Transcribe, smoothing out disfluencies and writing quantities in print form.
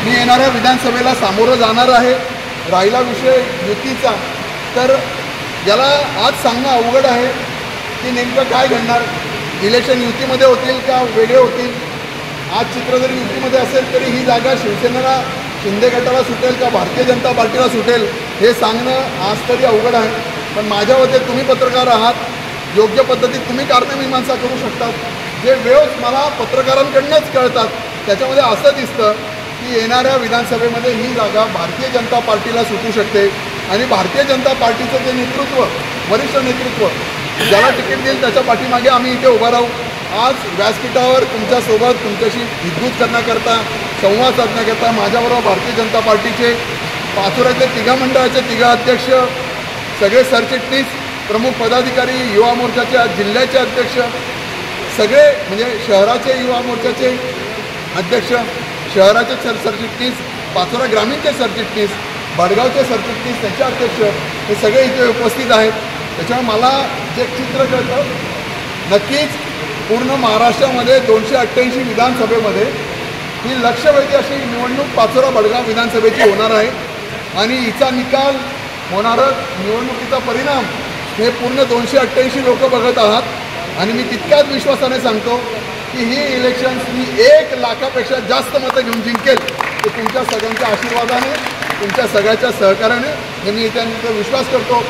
मी येणाऱ्या विधानसभेला सामोरं जाणार आहे। राहिला विषय युतीचा, तर याला आज सांगणं अवघड आहे की नेमकं काय घडणार। इलेक्शन युतीमध्ये होतील का वेगळे होतील। आज चित्र जरी युतीमध्ये असेल तरी ही जागा शिवसेनेला, शिंदे गटाला सुटेल का भारतीय जनता पार्टीला सुटेल हे सांगणं आज तरी अवघड आहे। पण माझ्या वतीने तुम्ही पत्रकार आहात, योग्य पद्धतीत तुम्ही कारणमीमांसा करू शकतात। जे वेळच मला पत्रकारांकडूनच कळतात त्याच्यामध्ये असं दिसतं की येणाऱ्या विधानसभेमध्ये ही जागा भारतीय जनता पार्टीला सुटू शकते आणि भारतीय जनता पार्टीचं जे नेतृत्व, वरिष्ठ नेतृत्व ज्याला तिकीट देईल त्याच्या पाठीमागे आम्ही इथे उभा राहू। आज व्यासपीठावर तुमच्यासोबत तुमच्याशी हितगुज करण्याकरता, संवाद साधण्याकरता माझ्याबरोबर भारतीय जनता पार्टीचे पाचोऱ्याचे तिघा मंडळाचे तिघा अध्यक्ष, सगळे सरचिटणीस, प्रमुख पदाधिकारी, युवा मोर्चाचे जिल्ह्याचे अध्यक्ष, सगळे म्हणजे शहराचे युवा मोर्चाचे अध्यक्ष, शहराचे सरचिटणीस, पाचोरा ग्रामीणचे सरचिटणीस, भडगावचे सरचिटणीस, त्यांचे अध्यक्ष, हे सगळे इथे उपस्थित आहेत। त्याच्यामुळे मला जे चित्र कळतं, नक्कीच पूर्ण महाराष्ट्रामध्ये 288 विधानसभेमध्ये ही लक्षवेधी अशी निवडणूक पाचोरा भडगाव विधानसभेची होणार आहे आणि हिचा निकाल, होणारा निवडणुकीचा परिणाम हे पूर्ण 288 लोक बघत आहात। आणि मी तितक्याच विश्वासाने सांगतो की ही इलेक्शन्स मी 1 लाखापेक्षा जास्त मतं घेऊन जिंकेल। ते तुमच्या सगळ्यांच्या आशीर्वादाने, तुमच्या सगळ्याच्या सहकार्याने हे मी त्यानंतर विश्वास करतो।